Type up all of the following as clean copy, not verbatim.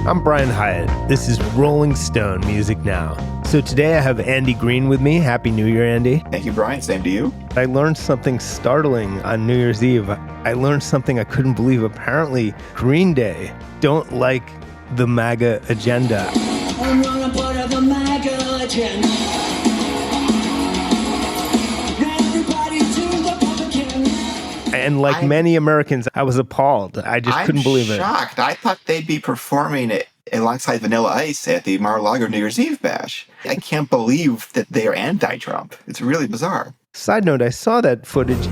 I'm Brian Hiatt. This is Rolling Stone Music Now. So today I have Andy Greene with me. Happy New Year, Andy. Thank you, Brian. Same to you. I learned something startling on New Year's Eve. I learned something I couldn't believe. Apparently, Green Day don't like the MAGA agenda. I'm not a part of the MAGA agenda. Everybody to the Republican. And like many Americans, I was appalled. I just couldn't believe it. I'm shocked. I thought they'd be performing it alongside Vanilla Ice at the Mar-a-Lago New Year's Eve bash. I can't believe that they are anti-Trump. It's really bizarre. Side note, I saw that footage.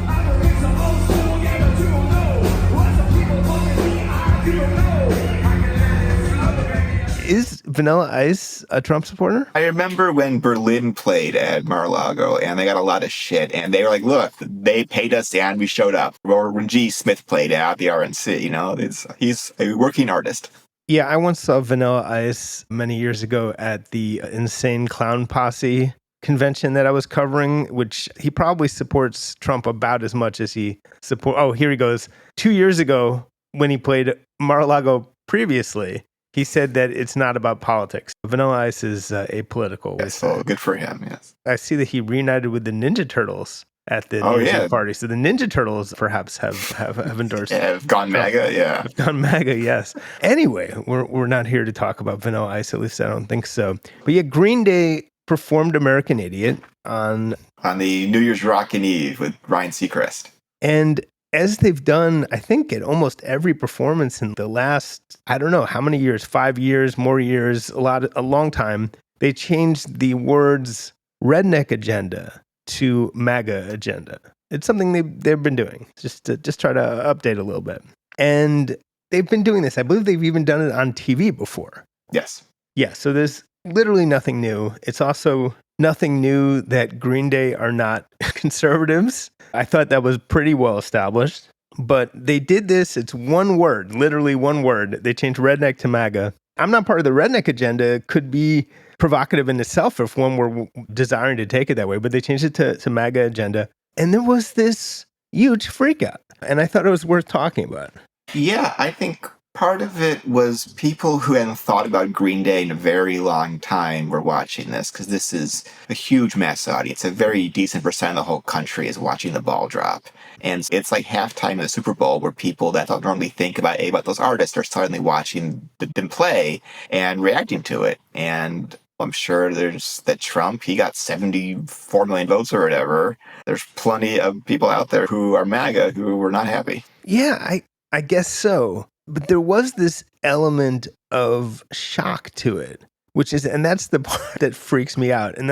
Is Vanilla Ice a Trump supporter? I remember when Berlin played at Mar-a-Lago, and they got a lot of shit, and they were like, look, they paid us and we showed up. Or when G. Smith played at the RNC, you know, he's a working artist. Yeah, I once saw Vanilla Ice many years ago at the Insane Clown Posse convention that I was covering, which he probably supports Trump about as much as he supports. Oh, here he goes. 2 years ago, when he played Mar-a-Lago previously, he said that it's not about politics. Vanilla Ice is apolitical. Yes, so good for him, yes. I see that he reunited with the Ninja Turtles at the New Year's Eve party. So the Ninja Turtles perhaps have endorsed. Yeah, have gone MAGA, yeah. Have gone MAGA, yes. Anyway, we're not here to talk about Vanilla Ice, at least I don't think so. But yeah, Green Day performed American Idiot on the New Year's Rockin' Eve with Ryan Seacrest. And as they've done, I think, at almost every performance in the last, I don't know how many years, 5 years, more years, a long time, they changed the words redneck agenda to MAGA agenda. It's something they've been doing, just try to update a little bit. And they've been doing this. I believe they've even done it on TV before. Yes. Yeah, so there's literally nothing new. It's also nothing new that Green Day are not conservatives. I thought that was pretty well established. But they did this. It's one word, literally one word. They changed redneck to MAGA. I'm not part of the redneck agenda. It could be provocative in itself if one were desiring to take it that way. But they changed it to MAGA agenda. And there was this huge freak out. And I thought it was worth talking about. Yeah, I think part of it was people who hadn't thought about Green Day in a very long time were watching this, because this is a huge mass audience. A very decent percent of the whole country is watching the ball drop. And it's like halftime of the Super Bowl where people that don't normally think about those artists are suddenly watching them play and reacting to it. And I'm sure there's that Trump, he got 74 million votes or whatever. There's plenty of people out there who are MAGA who were not happy. Yeah, I guess so. But there was this element of shock to it, and that's the part that freaks me out. And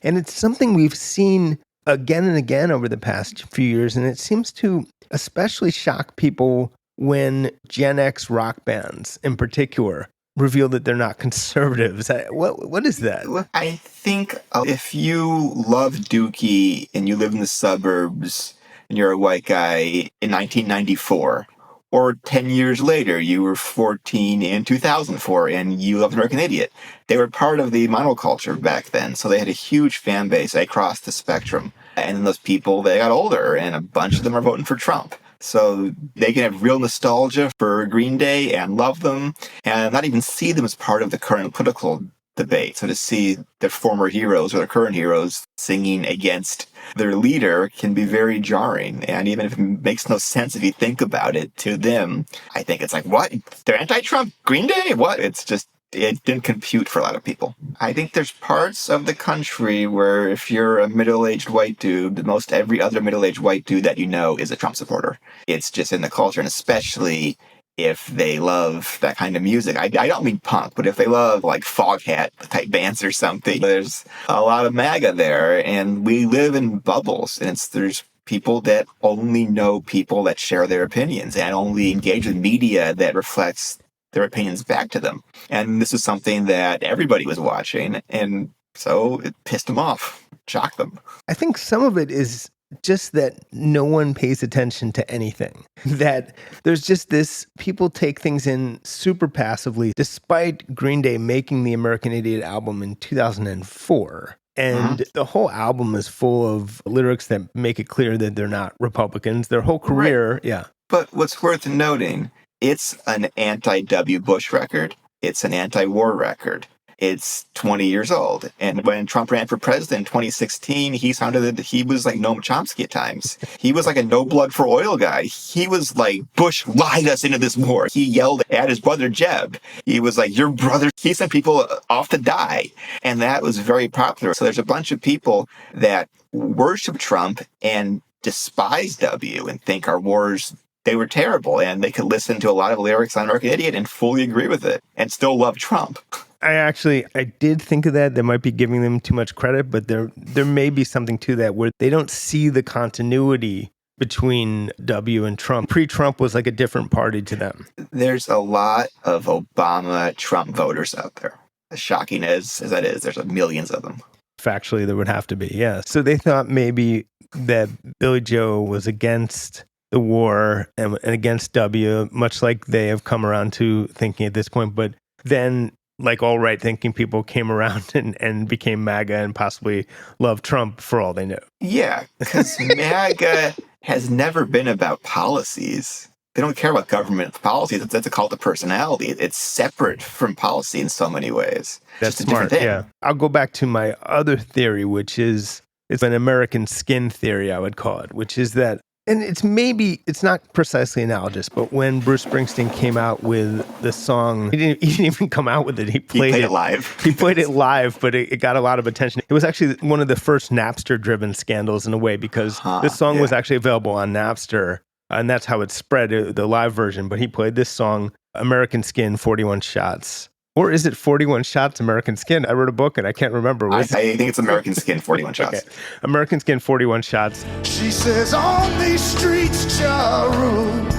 it's something we've seen again and again over the past few years. And it seems to especially shock people when Gen X rock bands in particular reveal that they're not conservatives. What is that? I think if you love Dookie and you live in the suburbs and you're a white guy in 1994, or 10 years later, you were 14 in 2004 and you loved American Idiot. They were part of the monoculture back then, so they had a huge fan base across the spectrum. And then those people, they got older, and a bunch of them are voting for Trump. So they can have real nostalgia for Green Day and love them, and not even see them as part of the current political debate. So to see their former heroes or their current heroes singing against their leader can be very jarring. And even if it makes no sense if you think about it, to them, I think it's like, what? They're anti-Trump? Green Day? What? It's just, it didn't compute for a lot of people. I think there's parts of the country where if you're a middle-aged white dude, most every other middle-aged white dude that you know is a Trump supporter. It's just in the culture, and especially if they love that kind of music. I don't mean punk, but if they love like Foghat type bands or something, there's a lot of MAGA there, and we live in bubbles, and there's people that only know people that share their opinions and only engage with media that reflects their opinions back to them. And this is something that everybody was watching, and so it pissed them off, shocked them. I think some of it is just that no one pays attention to anything. That there's just this, people take things in super passively, despite Green Day making the American Idiot album in 2004. And the whole album is full of lyrics that make it clear that they're not Republicans. Their whole career, Right. Yeah. But what's worth noting, it's an anti-W. Bush record. It's an anti-war record. It's 20 years old. And when Trump ran for president in 2016, he sounded that he was like Noam Chomsky at times. He was like a no blood for oil guy. He was like, Bush lied us into this war. He yelled at his brother Jeb. He was like, your brother, he sent people off to die. And that was very popular. So there's a bunch of people that worship Trump and despise W and think our wars, they were terrible. And they could listen to a lot of lyrics on American Idiot and fully agree with it and still love Trump. I did think of that. They might be giving them too much credit, but there may be something to that where they don't see the continuity between W and Trump. Pre-Trump was like a different party to them. There's a lot of Obama-Trump voters out there. As shocking as that is, there's millions of them. Factually, there would have to be, yeah. So they thought maybe that Billie Joe was against the war and against W, much like they have come around to thinking at this point. But then, like all right-thinking people came around and became MAGA and possibly loved Trump for all they knew. Yeah, because MAGA has never been about policies. They don't care about government policies. That's a cult of personality. It's separate from policy in so many ways. That's just a smart, different thing. yeah. I'll go back to my other theory, which is it's an American skin theory, I would call it, which is that, and it's not precisely analogous, but when Bruce Springsteen came out with the song, he didn't even come out with it. He played it live. He played it live, but it got a lot of attention. It was actually one of the first Napster-driven scandals in a way because the song was actually available on Napster, and that's how it spread, the live version. But he played this song, American Skin, 41 Shots. Or is it 41 Shots, American Skin? I wrote a book and I can't remember. I think it's American Skin, 41 Shots. Okay. American Skin, 41 Shots. She says, on these streets, Ja rules.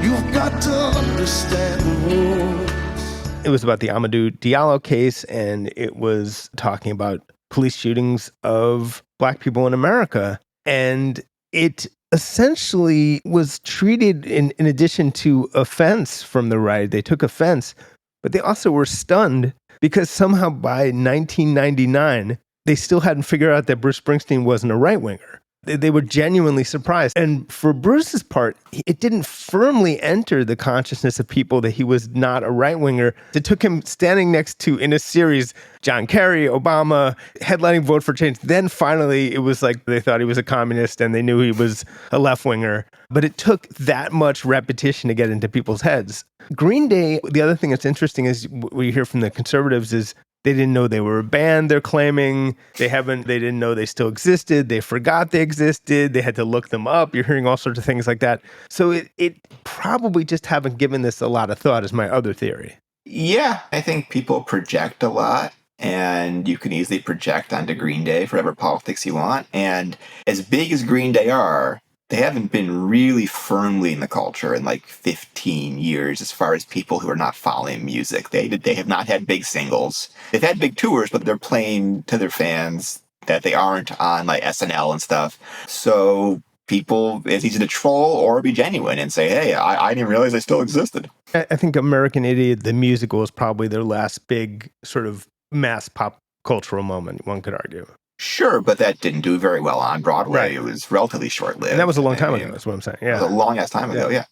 You've got to understand the rules. It was about the Amadou Diallo case, and it was talking about police shootings of Black people in America. And it essentially was treated in addition to offense from the right. They took offense, but they also were stunned because somehow by 1999, they still hadn't figured out that Bruce Springsteen wasn't a right-winger. They were genuinely surprised. And for Bruce's part, it didn't firmly enter the consciousness of people that he was not a right-winger. It took him standing next to, in a series, John Kerry, Obama, headlining Vote for Change. Then finally, it was like they thought he was a communist and they knew he was a left-winger. But it took that much repetition to get into people's heads. Green Day, the other thing that's interesting is what you hear from the conservatives is they didn't know they were a band, they're claiming. They didn't know they still existed. They forgot they existed. They had to look them up. You're hearing all sorts of things like that. So it probably just haven't given this a lot of thought is my other theory. Yeah, I think people project a lot, and you can easily project onto Green Day for whatever politics you want. And as big as Green Day are, they haven't been really firmly in the culture in like 15 years as far as people who are not following music. They have not had big singles. They've had big tours, but they're playing to their fans that they aren't on like SNL and stuff. So people, it's easy to troll or be genuine and say, hey, I didn't realize they still existed. I think American Idiot, the musical, is probably their last big sort of mass pop cultural moment, one could argue. Sure, but that didn't do very well on Broadway. Right. It was relatively short-lived. And that was a long time ago, that's what I'm saying. Yeah. It was a long-ass time ago, yeah.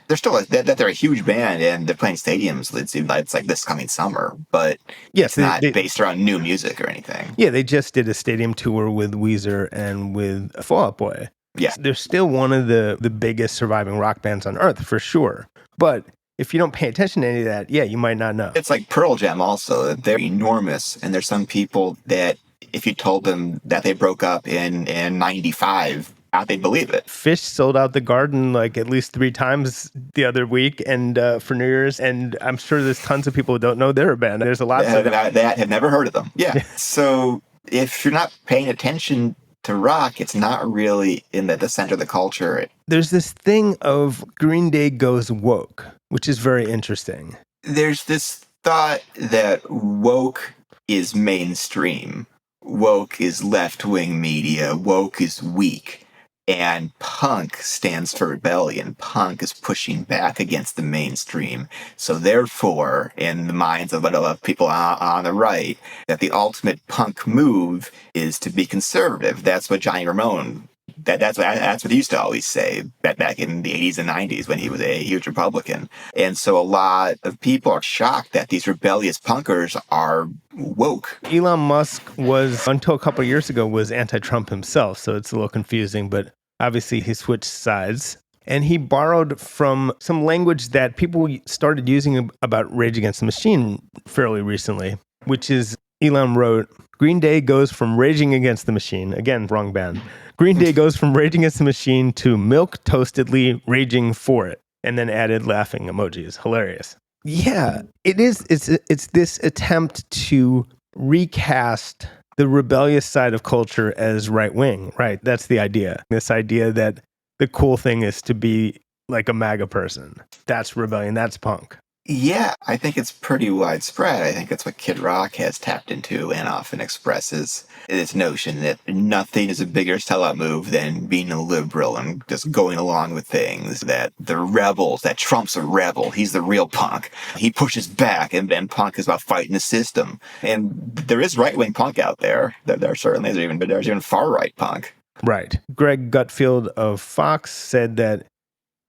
They're still, they're a huge band, and they're playing stadiums. It's like this coming summer, but yes, it's not based around new music or anything. Yeah, they just did a stadium tour with Weezer and with Fall Out Boy. Yeah. They're still one of the biggest surviving rock bands on earth, for sure. But if you don't pay attention to any of that, yeah, you might not know. It's like Pearl Jam also. They're enormous, and there's some people that if you told them that they broke up in 95, they'd believe it. Phish sold out the Garden like at least 3 times the other week and for New Year's, and I'm sure there's tons of people who don't know they're a band. There's a lot that have never heard of them. Yeah. So if you're not paying attention to rock, it's not really in the center of the culture. There's this thing of Green Day goes woke, which is very interesting. There's this thought that woke is mainstream. Woke is left-wing media. Woke is weak. And punk stands for rebellion. Punk is pushing back against the mainstream. So therefore, in the minds of people on the right, that the ultimate punk move is to be conservative. That's what Johnny Ramone That's what he used to always say back in the 80s and 90s when he was a huge Republican. And so a lot of people are shocked that these rebellious punkers are woke. Elon Musk was, until a couple of years ago, was anti-Trump himself, so it's a little confusing, but obviously he switched sides. And he borrowed from some language that people started using about Rage Against the Machine fairly recently, which is, Elon wrote, Green Day goes from raging against the machine, again, wrong band. Green Day goes from raging against the machine to milk toastedly raging for it, and then added laughing emojis. Hilarious. Yeah, it is. It's this attempt to recast the rebellious side of culture as right wing, right? That's the idea. This idea that the cool thing is to be like a MAGA person. That's rebellion. That's punk. Yeah, I think it's pretty widespread. I think it's what Kid Rock has tapped into and often expresses this notion that nothing is a bigger sellout move than being a liberal and just going along with things. That the rebels, that Trump's a rebel. He's the real punk. He pushes back, and then punk is about fighting the system. And there is right-wing punk out there. There certainly is, there's even far-right punk. Right. Greg Gutfield of Fox said that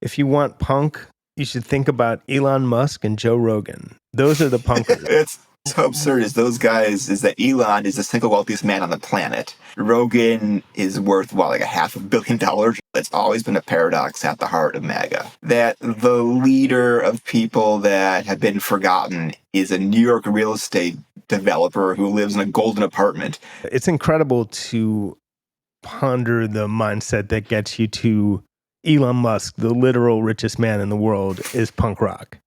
if you want punk, you should think about Elon Musk and Joe Rogan. Those are the punkers. It's so absurd is those guys is that Elon is the single wealthiest man on the planet. Rogan is worth, like $500 million. It's always been a paradox at the heart of MAGA. That the leader of people that have been forgotten is a New York real estate developer who lives in a golden apartment. It's incredible to ponder the mindset that gets you to Elon Musk, the literal richest man in the world, is punk rock.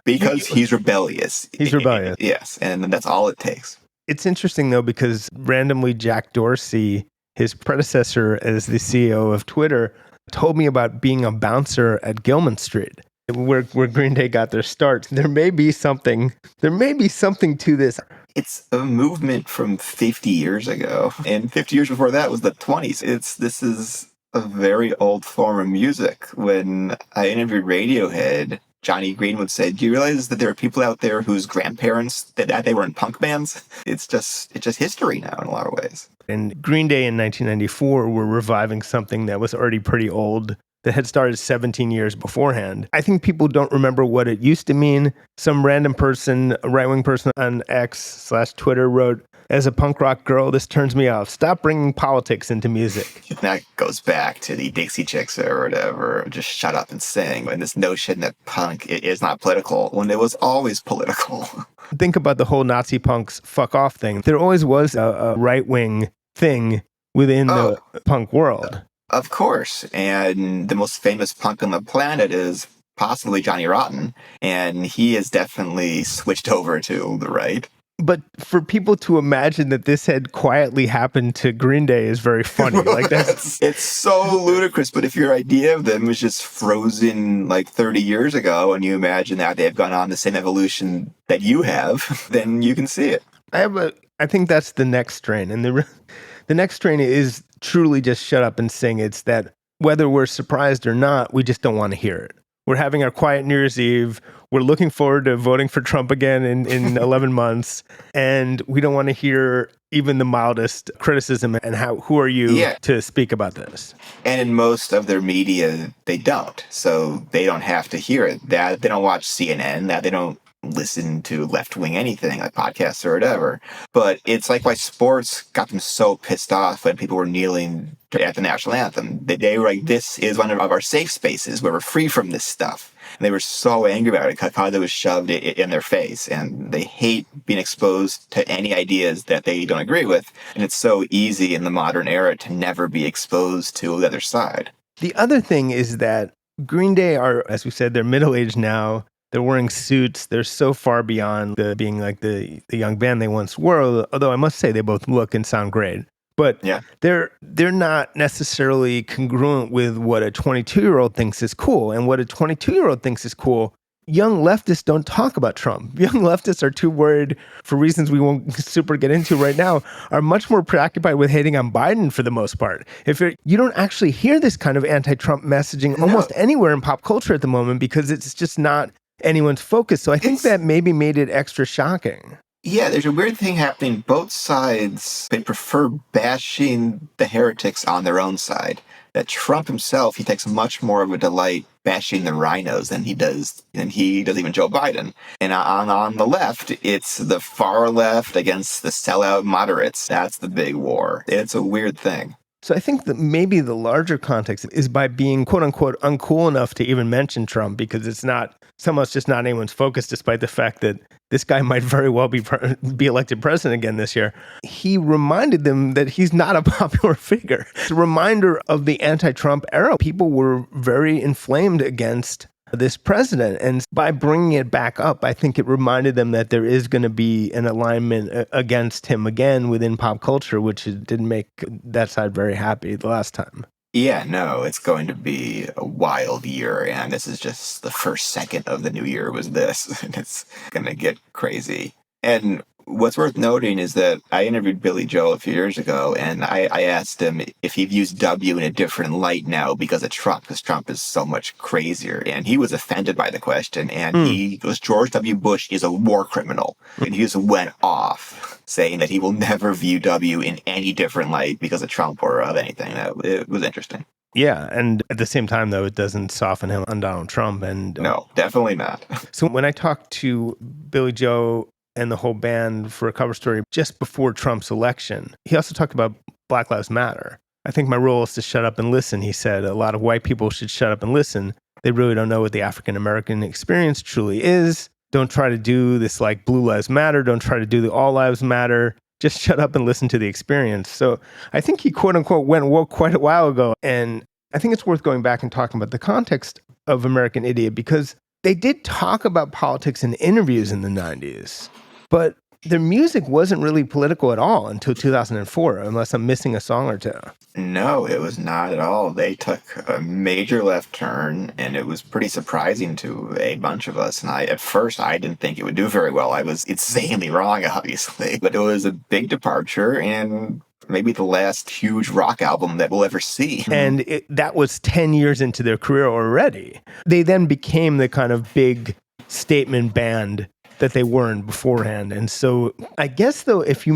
Because he's rebellious. He's rebellious. Yes, and that's all it takes. It's interesting, though, because randomly Jack Dorsey, his predecessor as the CEO of Twitter, told me about being a bouncer at Gilman Street, where Green Day got their start. There may be something to this. It's a movement from 50 years ago, and 50 years before that was the 20s. This is a very old form of music. When I interviewed Radiohead, Johnny Green would say, do you realize that there are people out there whose grandparents, that they were in punk bands? It's just history now in a lot of ways. And Green Day in 1994 were reviving something that was already pretty old, that had started 17 years beforehand. I think people don't remember what it used to mean. Some random person, a right-wing person on X/Twitter wrote, as a punk rock girl, this turns me off. Stop bringing politics into music. That goes back to the Dixie Chicks or whatever. Just shut up and sing. And this notion that punk is not political when it was always political. Think about the whole Nazi punks fuck off thing. There always was a right-wing thing within the punk world. Of course. And the most famous punk on the planet is possibly Johnny Rotten. And he has definitely switched over to the right. But for people to imagine that this had quietly happened to Green Day is very funny. Like it's so ludicrous. But if your idea of them was just frozen like 30 years ago, and you imagine that they've gone on the same evolution that you have, then you can see it. I think that's the next strain, and the next strain is truly just shut up and sing. It's that whether we're surprised or not, we just don't want to hear it. We're having our quiet New Year's Eve. We're looking forward to voting for Trump again in 11 months. And we don't want to hear even the mildest criticism. And who are you to speak about this? And in most of their media, they don't. So they don't have to hear it. That they don't watch CNN. That they don't listen to left-wing anything like podcasts or whatever. But it's like why sports got them so pissed off when people were kneeling at the national anthem. They were like, this is one of our safe spaces where we're free from this stuff. And they were so angry about it because it was shoved in their face. And they hate being exposed to any ideas that they don't agree with. And it's so easy in the modern era to never be exposed to the other side. The other thing is that Green Day are, as we said, they're middle-aged now. They're wearing suits. They're so far beyond being like the young band they once were, although I must say they both look and sound great. But they're not necessarily congruent with what a 22-year-old thinks is cool. And what a 22-year-old thinks is cool, young leftists don't talk about Trump. Young leftists are too worried, for reasons we won't super get into right now, are much more preoccupied with hating on Biden for the most part. You don't actually hear this kind of anti-Trump messaging almost anywhere in pop culture at the moment because it's just not anyone's focus. So I think that maybe made it extra shocking. Yeah, there's a weird thing happening. Both sides, they prefer bashing the heretics on their own side. that Trump himself, he takes much more of a delight bashing the rhinos than he does even Joe Biden. And on the left, it's the far left against the sellout moderates. That's the big war. It's a weird thing. So I think that maybe the larger context is by being quote unquote uncool enough to even mention Trump, because it's not somehow just not anyone's focus, despite the fact that this guy might very well be elected president again this year. He reminded them that he's not a popular figure. It's a reminder of the anti-Trump era. People were very inflamed against this president. And by bringing it back up, I think it reminded them that there is going to be an alignment against him again within pop culture, which didn't make that side very happy the last time. Yeah, no, it's going to be a wild year, and this is just the first second of the new year was this, and it's going to get crazy. And what's worth noting is that I interviewed Billie Joe a few years ago, and I asked him if he views W in a different light now because of Trump, because Trump is so much crazier. And he was offended by the question, and he goes, George W. Bush is a war criminal. And he just went off, saying that he will never view W in any different light because of Trump or of anything. It was interesting. Yeah, and at the same time, though, it doesn't soften him on Donald Trump. And no, definitely not. So when I talked to Billie Joe and the whole band for a cover story just before Trump's election, he also talked about Black Lives Matter. I think my role is to shut up and listen, he said. A lot of white people should shut up and listen. They really don't know what the African-American experience truly is. Don't try to do this like Blue Lives Matter. Don't try to do the All Lives Matter. Just shut up and listen to the experience. So I think he quote unquote went woke quite a while ago. And I think it's worth going back and talking about the context of American Idiot, because they did talk about politics in interviews in the 90s. But their music wasn't really political at all until 2004, unless I'm missing a song or two. No, it was not at all. They took a major left turn, and it was pretty surprising to a bunch of us. And at first, I didn't think it would do very well. I was insanely wrong, obviously. But it was a big departure, and maybe the last huge rock album that we'll ever see. And that was 10 years into their career already. They then became the kind of big statement band that they weren't beforehand. And so I guess, though, if you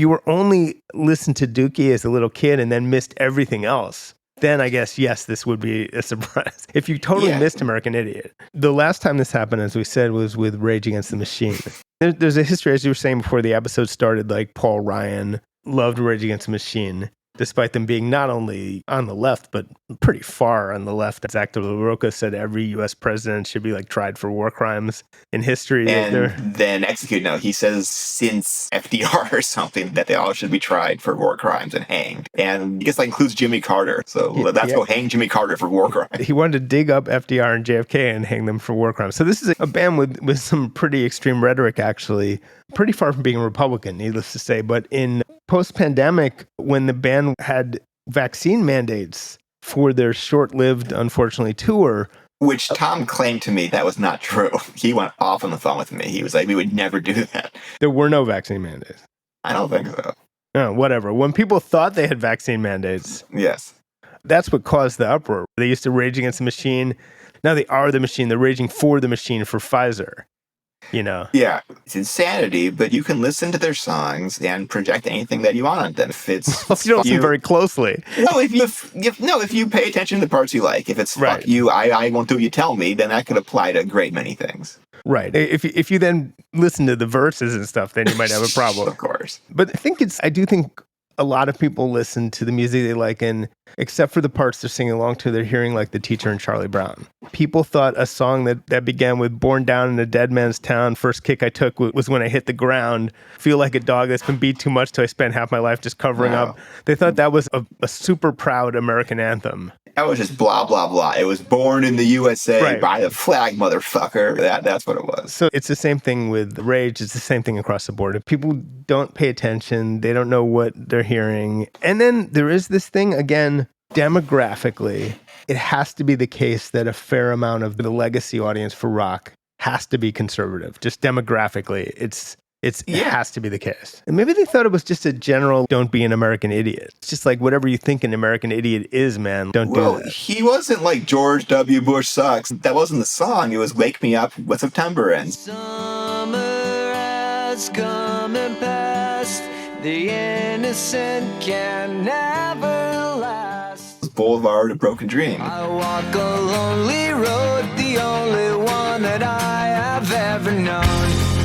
were only listened to Dookie as a little kid and then missed everything else, then I guess, yes, this would be a surprise. If you totally missed American Idiot. The last time this happened, as we said, was with Rage Against the Machine. There's a history, as you were saying before the episode started, like Paul Ryan loved Rage Against the Machine, despite them being not only on the left, but pretty far on the left. Zach De La Rocha said every U.S. president should be like tried for war crimes in history. And then executed. No, he says since FDR or something that they all should be tried for war crimes and hanged. And I guess that includes Jimmy Carter. So let's go hang Jimmy Carter for war crimes. He wanted to dig up FDR and JFK and hang them for war crimes. So this is a band with some pretty extreme rhetoric, actually. Pretty far from being a Republican, needless to say. But in post-pandemic, when the band had vaccine mandates for their short-lived, unfortunately, tour. Which Tom claimed to me that was not true. He went off on the phone with me. He was like, we would never do that. There were no vaccine mandates. I don't think so. Oh, whatever. When people thought they had vaccine mandates. Yes. That's what caused the uproar. They used to rage against the machine. Now they are the machine. They're raging for the machine for Pfizer. You know? Yeah, it's insanity, but you can listen to their songs and project anything that you want on them. If it's well, if you don't listen very closely. No, if you pay attention to the parts you like. If it's fuck you, I won't do what you tell me, then that could apply to a great many things. Right. If you then listen to the verses and stuff, then you might have a problem. Of course. But I do think a lot of people listen to the music they like, and except for the parts they're singing along to, they're hearing like The Teacher and Charlie Brown. People thought a song that began with "Born down in a dead man's town, first kick I took was when I hit the ground, feel like a dog that's been beat too much till I spent half my life just covering up." They thought that was a super proud American anthem. That was just blah, blah, blah. It was born in the USA by the flag, motherfucker. That's what it was. So it's the same thing with Rage. It's the same thing across the board. If people don't pay attention, they don't know what they're hearing. And then there is this thing, again, demographically, it has to be the case that a fair amount of the legacy audience for rock has to be conservative. Just demographically, it has to be the case. And maybe they thought it was just a general don't be an American idiot. It's just like whatever you think an American idiot is, man, don't do that. He wasn't like George W. Bush sucks. That wasn't the song. It was Wake Me Up When September Ends. Summer has come and passed. The innocent can never last. Boulevard of Broken Dream. I walk a lonely road, the only one that I have ever known.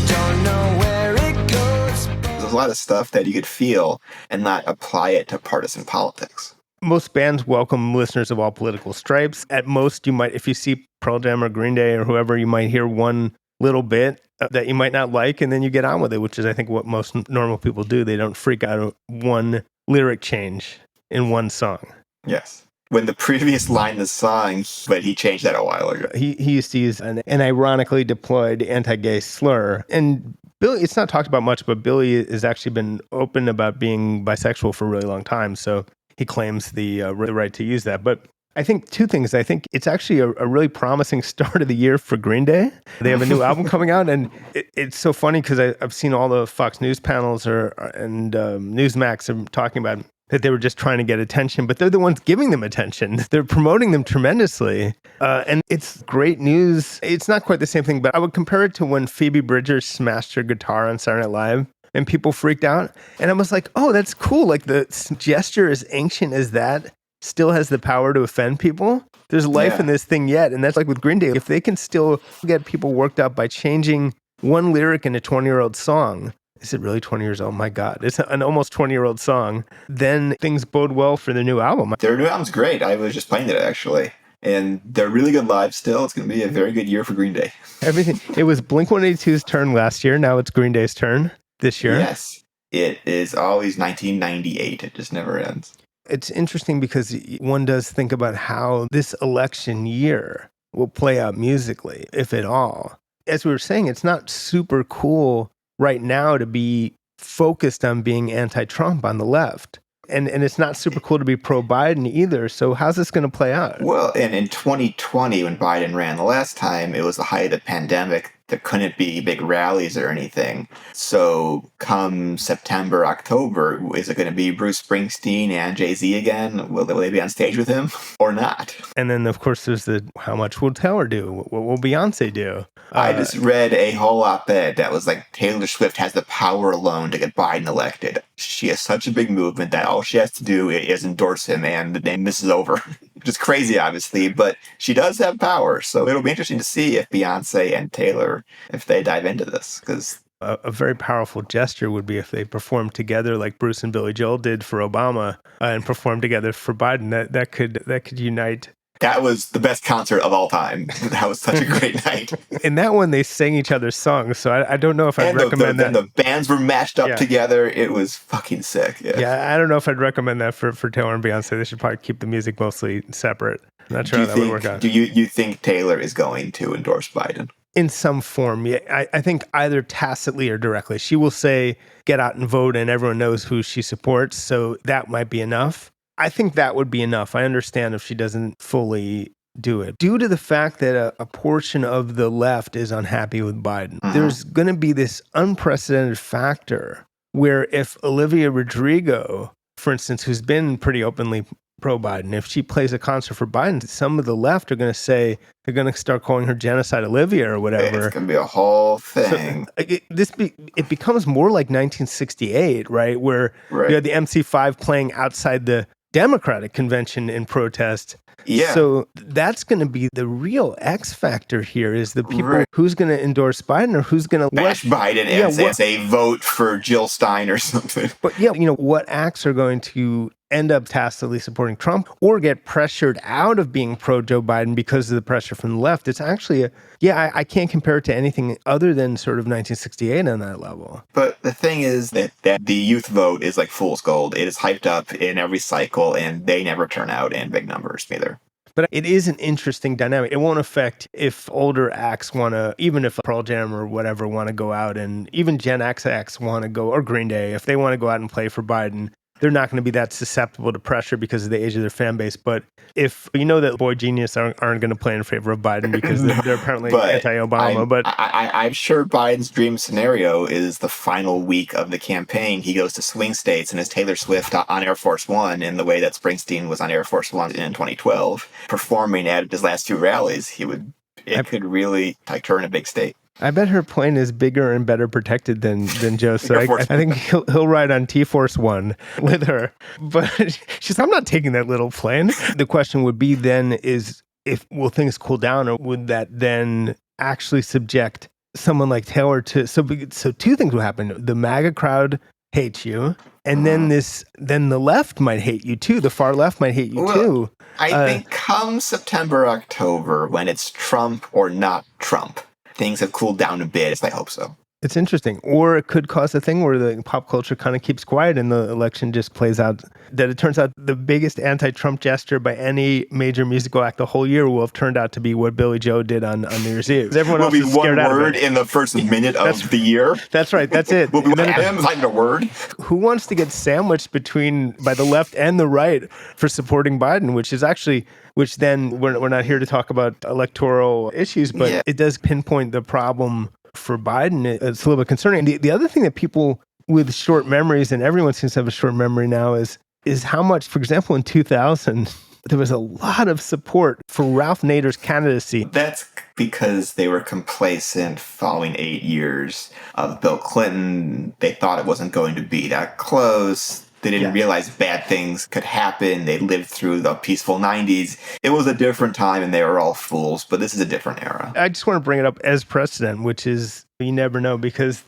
Don't know where it goes. There's a lot of stuff that you could feel and not apply it to partisan politics. Most bands welcome listeners of all political stripes. At most, you might, if you see Pearl Jam or Green Day or whoever, you might hear one little bit that you might not like, and then you get on with it, which is, I think, what most normal people do. They don't freak out at one lyric change in one song. Yes. When the previous line in the song, but he changed that a while ago. He used to use an ironically deployed anti-gay slur. And Billy, it's not talked about much, but Billy has actually been open about being bisexual for a really long time. So he claims the right to use that. But I think two things. I think it's actually a really promising start of the year for Green Day. They have a new album coming out, and it's so funny because I've seen all the Fox News panels and Newsmax are talking about that they were just trying to get attention, but they're the ones giving them attention. They're promoting them tremendously, and it's great news. It's not quite the same thing, but I would compare it to when Phoebe Bridgers smashed her guitar on Saturday Night Live, and people freaked out. And I was like, oh, that's cool. Like the gesture, as ancient as that, still has the power to offend people. There's life in this thing yet. And that's like with Green Day. If they can still get people worked up by changing one lyric in a 20-year-old song, is it really 20 years old? My God, it's an almost 20-year-old song. Then things bode well for the new album. Their new album's great. I was just playing it, actually. And they're really good live still. It's going to be a very good year for Green Day. Everything. It was Blink-182's turn last year. Now it's Green Day's turn this year. Yes. It is always 1998. It just never ends. It's interesting because one does think about how this election year will play out musically, if at all. As we were saying, it's not super cool right now to be focused on being anti-Trump on the left. And it's not super cool to be pro-Biden either. So how's this going to play out? Well, and in 2020, when Biden ran the last time, it was the height of the pandemic. There couldn't be big rallies or anything. So come September, October, is it going to be Bruce Springsteen and Jay-Z again? Will they be on stage with him or not? And then, of course, there's how much will Taylor do? What will Beyonce do? I just read a whole op-ed that was like, Taylor Swift has the power alone to get Biden elected. She has such a big movement that all she has to do is endorse him, and this is over. Which is crazy, obviously, but she does have power. So it'll be interesting to see if Beyonce and Taylor, if they dive into this, because a very powerful gesture would be if they performed together like Bruce and Billy Joel did for Obama and performed together for Biden. That could unite. That was the best concert of all time. That was such a great night. In that one, they sang each other's songs, so I don't know if I'd recommend that. And the bands were mashed up together. It was fucking sick. Yeah, I don't know if I'd recommend that for Taylor and Beyonce. They should probably keep the music mostly separate. I'm not sure how that would work out. Do you think Taylor is going to endorse Biden? In some form, yeah. I think either tacitly or directly. She will say, get out and vote, and everyone knows who she supports, so that might be enough. I think that would be enough. I understand if she doesn't fully do it. Due to the fact that a portion of the left is unhappy with Biden, there's going to be this unprecedented factor where if Olivia Rodrigo, for instance, who's been pretty openly pro-Biden, if she plays a concert for Biden, some of the left are going to say, they're going to start calling her Genocide Olivia or whatever. It's going to be a whole thing. So it becomes more like 1968, right? Where you had the MC5 playing outside the Democratic convention in protest. Yeah. So that's going to be the real X factor here is the people who's going to endorse Biden or who's going to bash Biden and say vote for Jill Stein or something. But what acts are going to end up tacitly supporting Trump or get pressured out of being pro-Joe Biden because of the pressure from the left. It's actually I can't compare it to anything other than sort of 1968 on that level. But the thing is that the youth vote is like fool's gold. It is hyped up in every cycle, and they never turn out in big numbers either. But it is an interesting dynamic. It won't affect if older acts want to, even if Pearl Jam or whatever want to go out, and even Gen X acts want to go, or Green Day, if they want to go out and play for Biden, they're not going to be that susceptible to pressure because of the age of their fan base. But if that Boy Genius aren't going to play in favor of Biden because they're apparently anti-Obama. I'm sure Biden's dream scenario is the final week of the campaign. He goes to swing states and is Taylor Swift on Air Force One in the way that Springsteen was on Air Force One in 2012, performing at his last two rallies. It could really turn a big state. I bet her plane is bigger and better protected than Joe. So Air I Force think he'll ride on T-Force One with her. But she's, I'm not taking that little plane. The question would be then is if will things cool down, or would that then actually subject someone like Taylor to so two things will happen. The MAGA crowd hates you, and then the left might hate you too. The far left might hate you too. I think come September, October, when it's Trump or not Trump, things have cooled down a bit. I hope so. It's interesting. Or it could cause a thing where the pop culture kind of keeps quiet and the election just plays out. That it turns out the biggest anti-Trump gesture by any major musical act the whole year will have turned out to be what Billie Joe did on New Year's Eve. Everyone else will be is scared one out of word it. in the first minute of the year. That's right. That's it. Will be one item, not even a word. Who wants to get sandwiched by the left and the right for supporting Biden, which then we're not here to talk about electoral issues, but it does pinpoint the problem for Biden. It's a little bit concerning. The other thing that people with short memories, and everyone seems to have a short memory now, is how much, for example, in 2000, there was a lot of support for Ralph Nader's candidacy. That's because they were complacent following 8 years of Bill Clinton. They thought it wasn't going to be that close. They didn't realize bad things could happen. They lived through the peaceful 90s. It was a different time and they were all fools, but this is a different era. I just want to bring it up as precedent, which is, you never know, because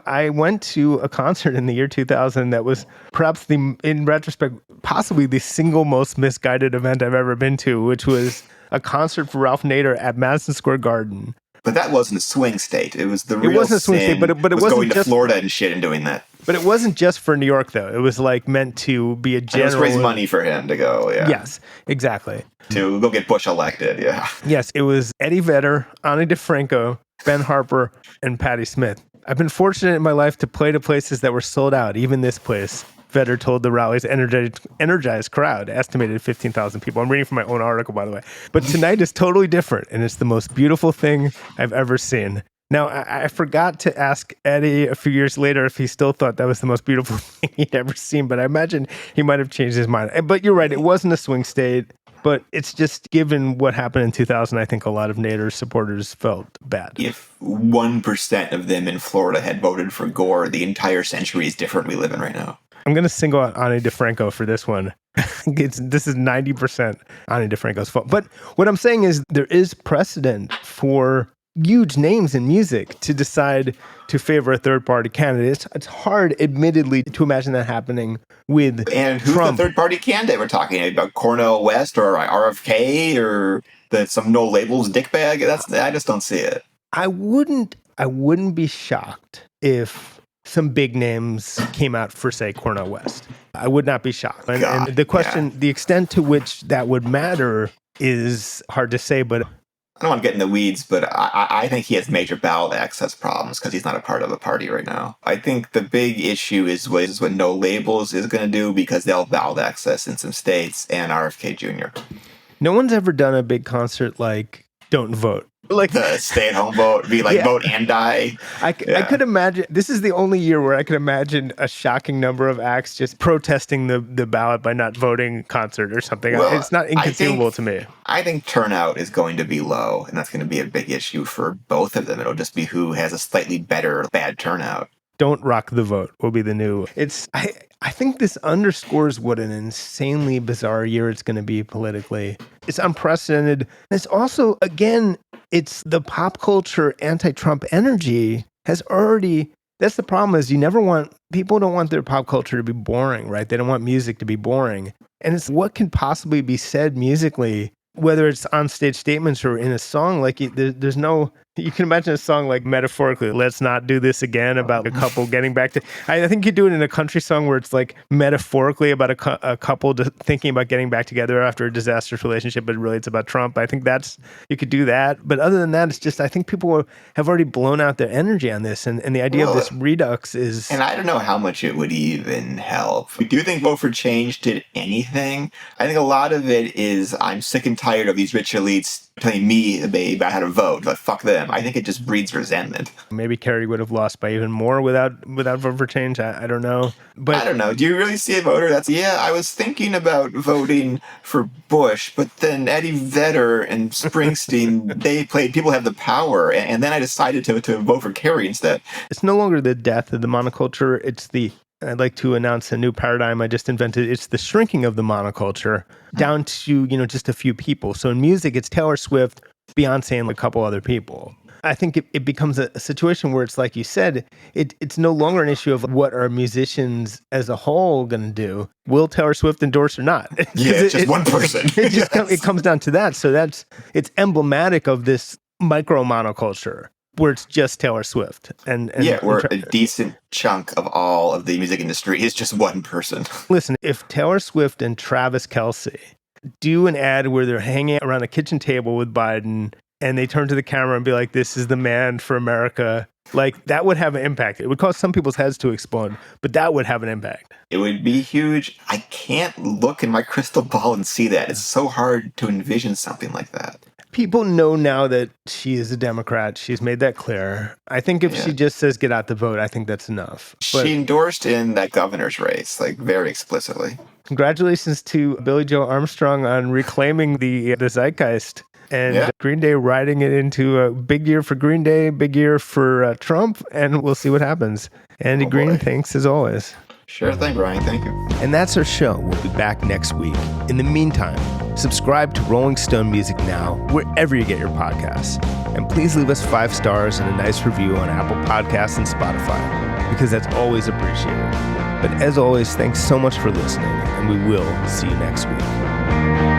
I went to a concert in the year 2000 that was perhaps in retrospect, possibly the single most misguided event I've ever been to, which was a concert for Ralph Nader at Madison Square Garden. But that wasn't a swing state. It was the real It wasn't a swing sin state, but it was wasn't going to just Florida and shit and doing that. But it wasn't just for New York, though. It was like meant to be a general. And it was raise money for him to go, Yes, exactly. To go get Bush elected, Yes, it was Eddie Vedder, Ani DeFranco, Ben Harper, and Patti Smith. I've been fortunate in my life to play to places that were sold out, even this place. Vedder told the rally's energized crowd, estimated 15,000 people. I'm reading from my own article, by the way. But tonight is totally different, and it's the most beautiful thing I've ever seen. Now, I forgot to ask Eddie a few years later if he still thought that was the most beautiful thing he'd ever seen, but I imagine he might have changed his mind. But you're right, it wasn't a swing state, but it's just given what happened in 2000, I think a lot of Nader's supporters felt bad. If 1% of them in Florida had voted for Gore, the entire century is different we live in right now. I'm going to single out Ani DeFranco for this one. This is 90% Ani DeFranco's fault. But what I'm saying is there is precedent for huge names in music to decide to favor a third-party candidate. It's hard, admittedly, to imagine that happening with And who's Trump. the third-party candidate we're talking about? Cornel West or RFK or some no labels dickbag? I just don't see it. I wouldn't be shocked if some big names came out for, say, Cornel West. I would not be shocked. And the question, the extent to which that would matter is hard to say, but I don't want to get in the weeds, but I think he has major ballot access problems because he's not a part of a party right now. I think the big issue is what No Labels is going to do because they'll ballot access in some states and RFK Jr. No one's ever done a big concert like Don't Vote. Like the stay-at-home vote, be like vote and die. I could imagine, this is the only year where I could imagine a shocking number of acts just protesting the ballot by not voting concert or something. Well, it's not inconceivable to me. I think turnout is going to be low, and that's going to be a big issue for both of them. It'll just be who has a slightly better bad turnout. Don't rock the vote will be the new. I think this underscores what an insanely bizarre year it's going to be politically. It's unprecedented. It's also, again, it's the pop culture anti-Trump energy has already, that's the problem is people don't want their pop culture to be boring, right? They don't want music to be boring. And it's what can possibly be said musically, whether it's on stage statements or in a song, like there's no, you can imagine a song like metaphorically, let's not do this again, about a couple getting back to, I think you do it in a country song where it's like metaphorically about a couple thinking about getting back together after a disastrous relationship, but really it's about Trump. I think you could do that. But other than that, it's just, I think people have already blown out their energy on this. And the idea of this redux is... And I don't know how much it would even help. Do you think Vote for Change did anything? I think a lot of it is I'm sick and tired of these rich elites telling me about how to vote. Like, fuck them. I think it just breeds resentment. Maybe Kerry would have lost by even more without vote for change. I don't know. But I don't know. Do you really see a voter I was thinking about voting for Bush, but then Eddie Vedder and Springsteen, People Have the Power, and then I decided to vote for Kerry instead. It's no longer the death of the monoculture. I'd like to announce a new paradigm I just invented. It's the shrinking of the monoculture down to, just a few people. So in music, it's Taylor Swift, Beyonce, and a couple other people. I think it becomes a situation where it's like you said, it's no longer an issue of what are musicians as a whole going to do. Will Taylor Swift endorse or not? Yeah, it's just one person. It comes down to that. So it's emblematic of this micro monoculture, where it's just Taylor Swift. Where a decent chunk of all of the music industry is just one person. Listen, if Taylor Swift and Travis Kelce do an ad where they're hanging around a kitchen table with Biden and they turn to the camera and be like, this is the man for America, like that would have an impact. It would cause some people's heads to explode, but that would have an impact. It would be huge. I can't look in my crystal ball and see that. It's so hard to envision something like that. People know now that she is a Democrat. She's made that clear. I think if she just says get out the vote, I think that's enough. But she endorsed in that governor's race, like very explicitly. Congratulations to Billie Joe Armstrong on reclaiming the zeitgeist. And Green Day riding it into a big year for Green Day, big year for Trump, and we'll see what happens. Andy Greene, thanks as always. Sure thing, Brian. Thank you. And that's our show. We'll be back next week. In the meantime, subscribe to Rolling Stone Music Now, wherever you get your podcasts. And please leave us 5 stars and a nice review on Apple Podcasts and Spotify, because that's always appreciated. But as always, thanks so much for listening, and we will see you next week.